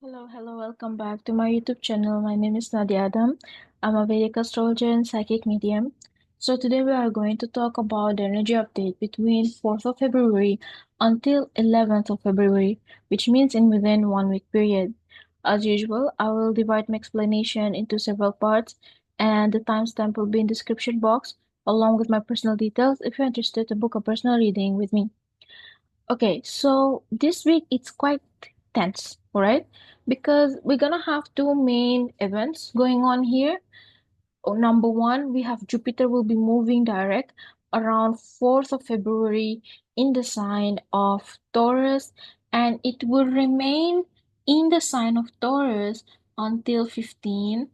Hello, welcome back to my YouTube channel. My name is Nadia. I'm a Vedic Astrologer and Psychic Medium. So today we are going to talk about the energy update between 4th of February until 11th of February, which means in within 1 week period. As usual, I will divide my explanation into several parts and the timestamp will be in the description box along with my personal details if you're interested to book a personal reading with me. Okay, so this week it's quite tense, all right? Because we're gonna have two main events going on here. Number one, we have Jupiter will be moving direct around 4th of February in the sign of Taurus, and it will remain in the sign of Taurus until 15th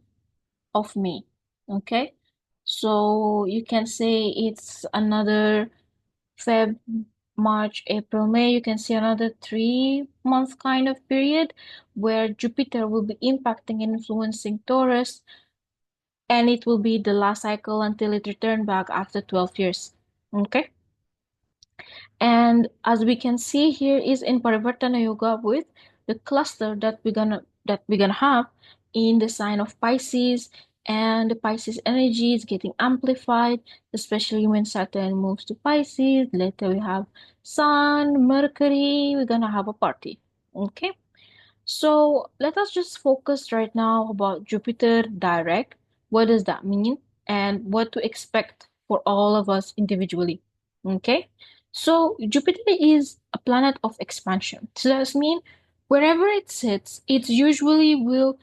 of May. Okay? So you can say it's another Feb, March, April, May, you can see another 3 month kind of period where Jupiter will be impacting and influencing Taurus, and it will be the last cycle until it return back after 12 years. Okay? And as we can see here is in Parivartana Yoga with the cluster that we're gonna have in the sign of Pisces, and the Pisces energy is getting amplified, especially when Saturn moves to Pisces. Later we have Sun, Mercury, we're gonna have a party. Okay? So let us just focus right now about Jupiter direct. What does that mean? And what to expect for all of us individually. Okay? So Jupiter is a planet of expansion. So that means wherever it sits, it usually will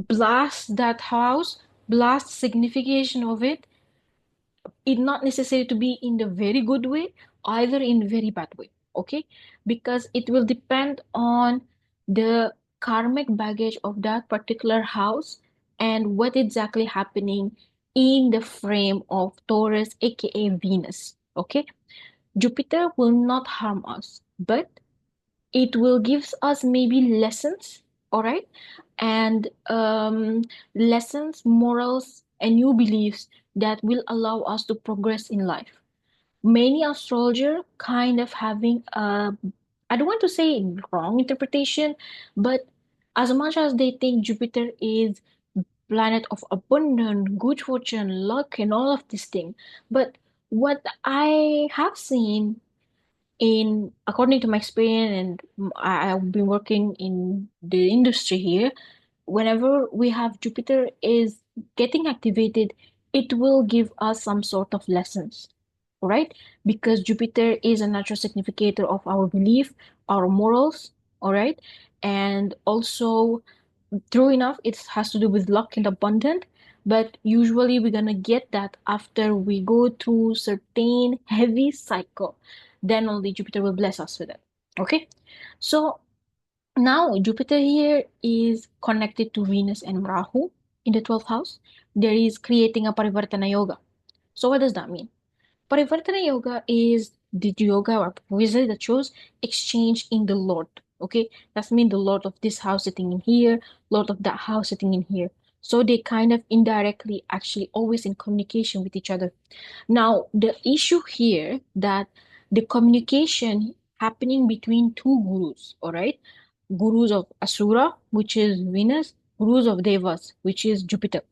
blast that house, blast signification of it, it not necessary to be in the very good way, either in very bad way. Okay, because it will depend on the karmic baggage of that particular house and what exactly happening in the frame of Taurus, aka Venus. Okay, Jupiter will not harm us, but it will give us maybe lessons, all right, and lessons, morals, and new beliefs that will allow us to progress in life. Many astrologer kind of having a, I don't want to say wrong interpretation, but as much as they think Jupiter is planet of abundance, good fortune, luck, and all of these things, but what I have seen in according to my experience, and I've been working in the industry here, whenever we have Jupiter is getting activated, it will give us some sort of lessons, right? Because Jupiter is a natural significator of our belief, our morals, all right? And also, true enough, it has to do with luck and abundance, but usually we're gonna get that after we go through certain heavy cycle. Then only Jupiter will bless us with it. Okay? So now Jupiter here is connected to Venus and Rahu in the 12th house. There is creating a Parivartana Yoga. So what does that mean? Parivartana Yoga is the yoga or wizard that shows exchange in the Lord. Okay, that's mean the Lord of this house sitting in here, Lord of that house sitting in here. So they kind of indirectly actually always in communication with each other. Now the issue here that the communication happening between two gurus, all right, gurus of Asura, which is Venus, gurus of Devas, which is Jupiter,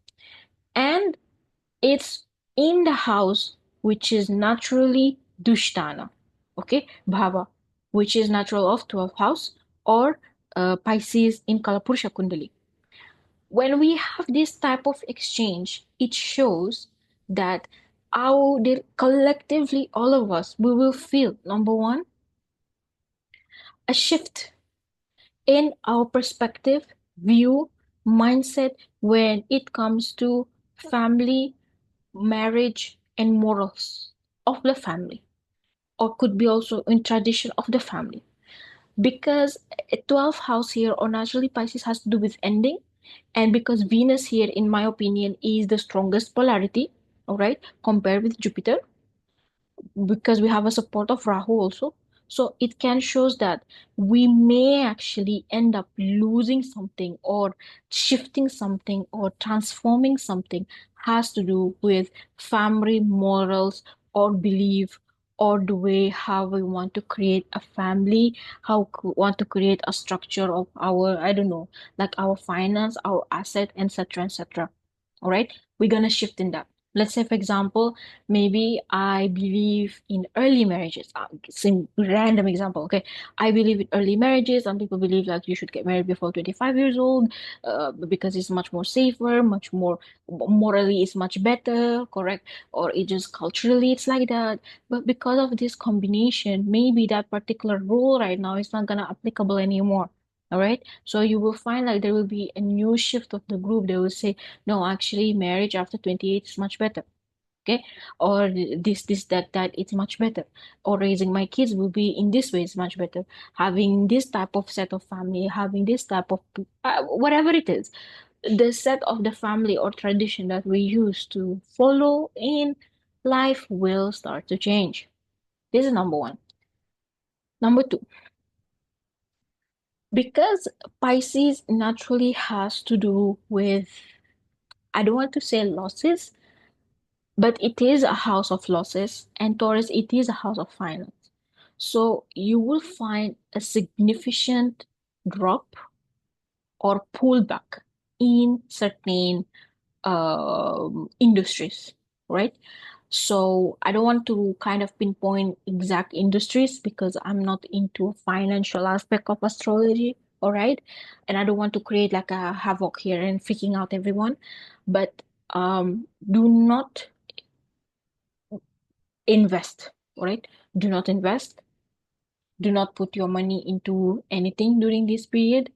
and it's in the house which is naturally Dushtana, okay, Bhava, which is natural of 12th house, or Pisces in Kalapurusha Kundali. When we have this type of exchange, it shows that collectively all of us we will feel number one, a shift in our perspective, view, mindset when it comes to family, marriage, and morals of the family, or could be also in tradition of the family. Because a 12th house here, or naturally Pisces, has to do with ending, and because Venus here, in my opinion, is the strongest polarity, all right, compared with Jupiter, because we have a support of Rahu also. So it can shows that we may actually end up losing something or shifting something or transforming something has to do with family morals or belief or the way how we want to create a family, how we want to create a structure of our, I don't know, like our finance, our asset, etc., etc. All right, we're gonna shift in that. Let's say, for example, maybe I believe in early marriages. Some random example, okay? I believe in early marriages. Some people believe that you should get married before 25 years old, because it's much more safer, much more morally, it's much better, correct? Or it just culturally, it's like that. But because of this combination, maybe that particular rule right now is not gonna applicable anymore. All right. So you will find like there will be a new shift of the group. They will say, no, actually, marriage after 28 is much better. Okay. Or this, that, it's much better. Or raising my kids will be in this way is much better. Having this type of set of family, having this type of, whatever it is, the set of the family or tradition that we used to follow in life will start to change. This is number one. Number two, because Pisces naturally has to do with, I don't want to say losses, but it is a house of losses, and Taurus, it is a house of finance. So you will find a significant drop or pullback in certain industries, right? So I don't want to kind of pinpoint exact industries because I'm not into financial aspect of astrology, all right? And I don't want to create like a havoc here and freaking out everyone. But do not invest, all right? Do not invest. Do not put your money into anything during this period.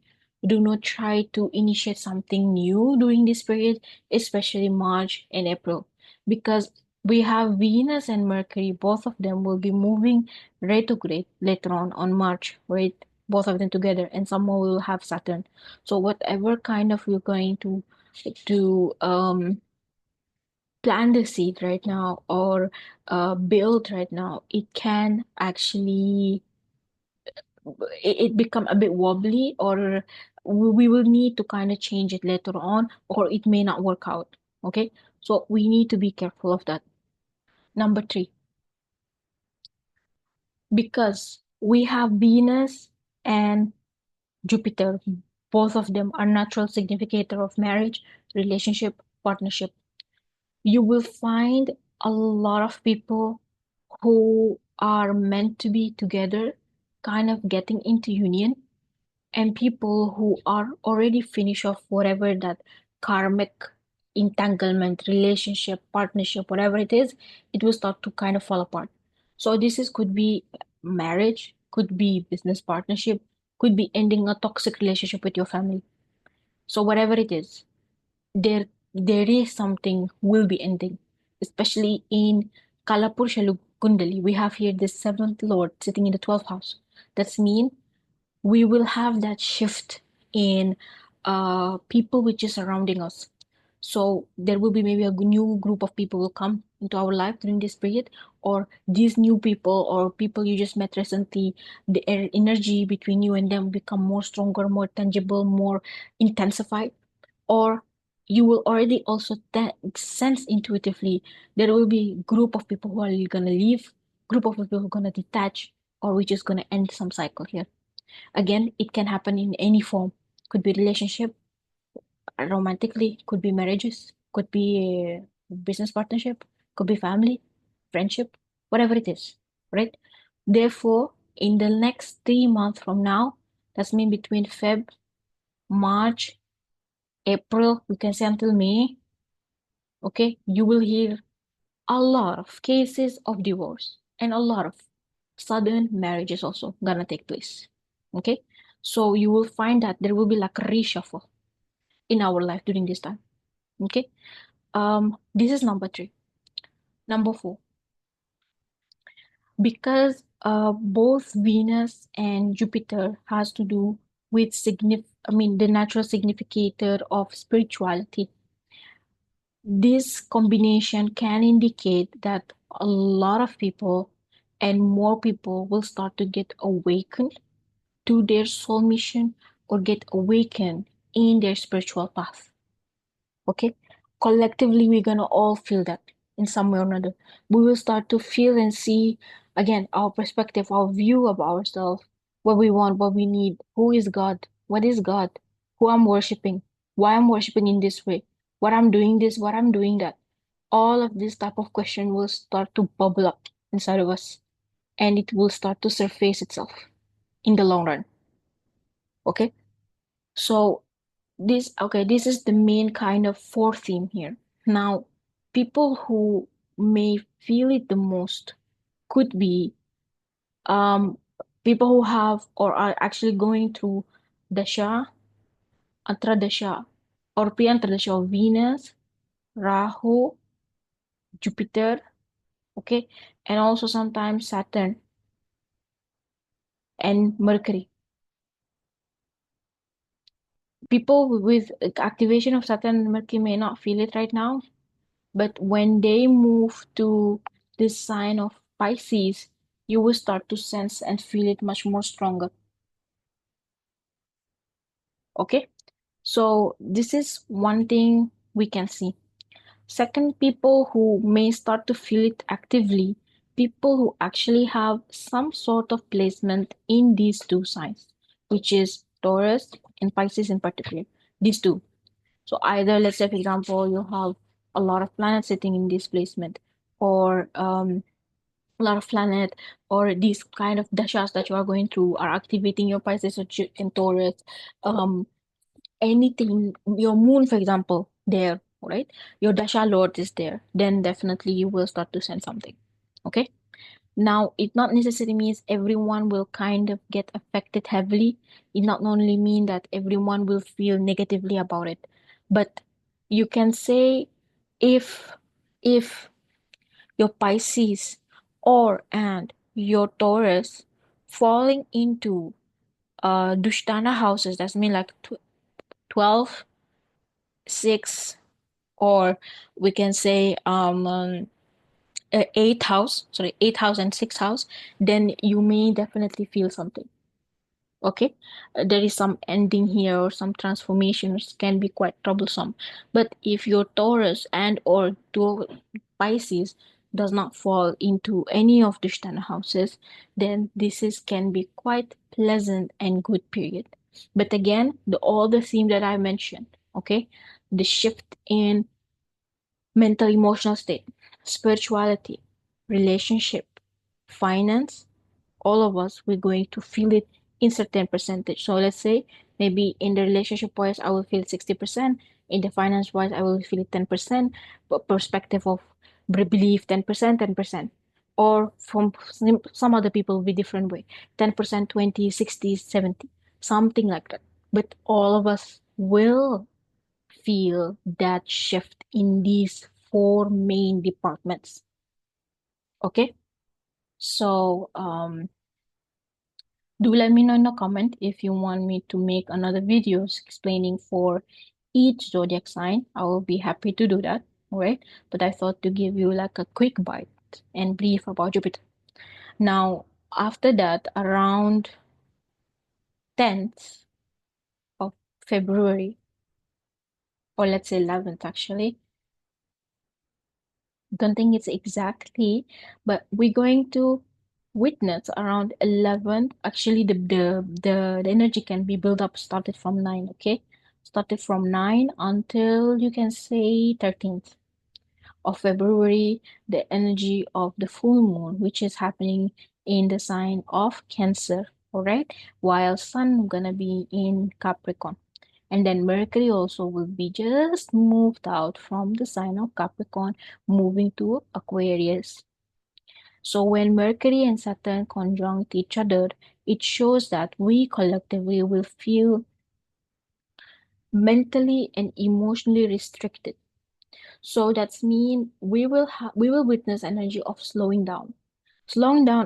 Do not try to initiate something new during this period, especially March and April, because we have Venus and Mercury, both of them will be moving retrograde later on March, right? Both of them together, and some more will have Saturn. So whatever kind of you're going to plant the seed right now or build right now, it can actually it become a bit wobbly, or we will need to kind of change it later on, or it may not work out. Okay, so we need to be careful of that. Number three, because we have Venus and Jupiter, both of them are natural significator of marriage, relationship, partnership. You will find a lot of people who are meant to be together kind of getting into union, and people who are already finished off whatever that karmic entanglement, relationship, partnership, whatever it is, it will start to kind of fall apart. So this is could be marriage, could be business partnership, could be ending a toxic relationship with your family. So whatever it is, there is something will be ending, especially in Kalapur Kundali. We have here the seventh lord sitting in the 12th house. That's mean we will have that shift in people which is surrounding us. So there will be maybe a new group of people will come into our life during this period, or these new people or people you just met recently, the energy between you and them become more stronger, more tangible, more intensified, or you will already also sense intuitively there will be group of people who are gonna leave, group of people who are gonna detach, or we're just gonna end some cycle here. Again, it can happen in any form. Could be relationship, romantically, could be marriages, could be business partnership, could be family, friendship, whatever it is, right? Therefore, in the next 3 months from now, that's mean between Feb, March, April, we can say until May, okay, you will hear a lot of cases of divorce and a lot of sudden marriages also gonna take place. Okay, so you will find that there will be like a reshuffle in our life during this time. Okay, this is number three. Number four, because both Venus and Jupiter has to do with the natural significator of spirituality. This combination can indicate that a lot of people and more people will start to get awakened to their soul mission or get awakened in their spiritual path. Okay? Collectively, we're gonna all feel that in some way or another. We will start to feel and see. Again, our perspective, our view of ourselves, what we want, what we need, who is God, what is God, who I'm worshiping, why I'm worshiping in this way, what I'm doing this, what I'm doing that. All of this type of question will start to bubble up inside of us, and it will start to surface itself in the long run. Okay? So this is the main kind of fourth theme here. Now, people who may feel it the most could be um people who have or are actually going through dasha, antradasha, or pre-antradasha of Venus, Rahu, Jupiter, okay, and also sometimes Saturn and Mercury. People with activation of Saturn and Mercury may not feel it right now, but when they move to this sign of Pisces, you will start to sense and feel it much more stronger. Okay, so this is one thing we can see. Second, people who may start to feel it actively, people who actually have some sort of placement in these two signs, which is Taurus and Pisces in particular, these two. So either, let's say, for example, you have a lot of planets sitting in this placement, or a lot of planet, or these kind of dashas that you are going through are activating your Pisces or in Taurus. Um, anything, your moon, for example, there, right? Your dasha lord is there, then definitely you will start to send something. Okay. Now, it not necessarily means everyone will kind of get affected heavily. It not only mean that everyone will feel negatively about it, but you can say if if your Pisces or and your Taurus falling into Dushtana houses, that's mean like 12, 6, or we can say eighth house and sixth house, then you may definitely feel something. Okay. There is some ending here or some transformations can be quite troublesome. But if your Taurus and or Pisces does not fall into any of the Sthana houses, then this is can be quite pleasant and good period. But again, all the theme that I mentioned, okay, the shift in mental emotional state, spirituality, relationship, finance, all of us, we're going to feel it in certain percentage. So let's say maybe in the relationship wise, I will feel 60%. In the finance wise, I will feel it 10%. But perspective of belief, 10%, 10%. Or from some other people will be different way. 10%, 20, 60, 70, something like that. But all of us will feel that shift in these four main departments. Okay. So do let me know in the comment if you want me to make another videos explaining for each zodiac sign. I will be happy to do that. All right. But I thought to give you like a quick bite and brief about Jupiter. Now, after that, around 10th of February, or let's say 11th actually, don't think it's exactly, but we're going to witness around 11. Actually, the energy can be built up started from 9, okay? Started from 9 until you can say 13th of February, the energy of the full moon, which is happening in the sign of Cancer, all right? While Sun gonna be in Capricorn. And then Mercury also will be just moved out from the sign of Capricorn, moving to Aquarius. So when Mercury and Saturn conjunct each other, it shows that we collectively will feel mentally and emotionally restricted. So that's mean we will witness energy of slowing down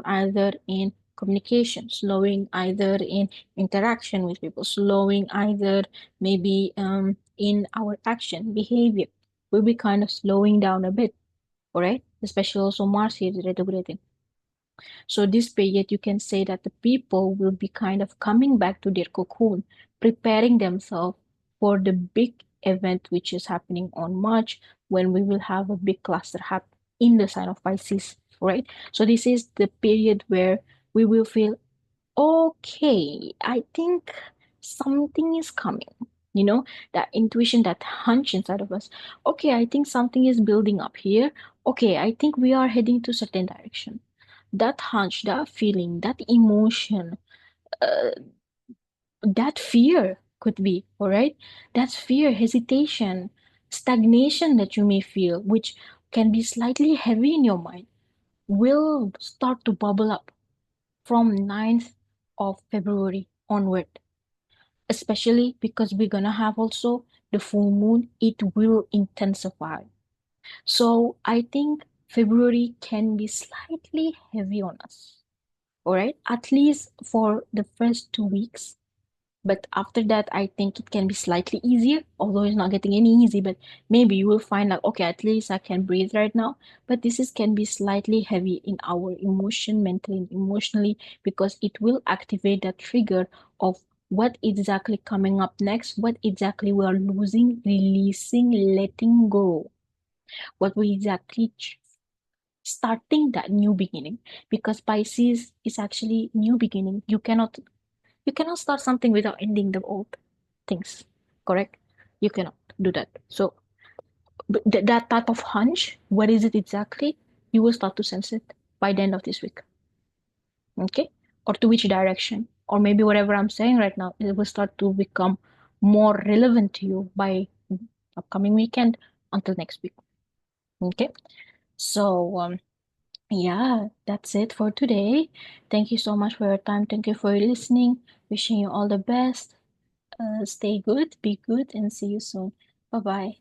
either in communication, slowing either in interaction with people, slowing either maybe in our action, behavior. We'll be kind of slowing down a bit, all right? Especially also Mars here is retrograding. So this period, you can say that the people will be kind of coming back to their cocoon, preparing themselves for the big event which is happening on March when we will have a big cluster happen in the sign of Pisces. right? So this is the period where we will feel, okay, I think something is coming. You know, that intuition, that hunch inside of us. Okay, I think something is building up here. Okay, I think we are heading to certain direction. That hunch, that feeling, that emotion, uh, that fear could be, all right? That's fear, hesitation, stagnation that you may feel, which can be slightly heavy in your mind, will start to bubble up from 9th of February onward, especially because we're gonna have also the full moon, it will intensify. So I think February can be slightly heavy on us, all right? At least for the first 2 weeks. But after that, I think it can be slightly easier, although it's not getting any easy, but maybe you will find like, okay, at least I can breathe right now. But this is can be slightly heavy in our emotion, mentally and emotionally, because it will activate that trigger of what exactly coming up next, what exactly we are losing, releasing, letting go, what we exactly starting that new beginning. Because Pisces is actually new beginning. You cannot start something without ending the old things, correct? You cannot do that. So that type of hunch, what is it exactly? You will start to sense it by the end of this week, okay? Or to which direction, or maybe whatever I'm saying right now, it will start to become more relevant to you by upcoming weekend until next week, okay? So yeah, that's it for today. Thank you so much for your time. Thank you for listening. Wishing you all the best. Stay good, be good, and see you soon. Bye bye.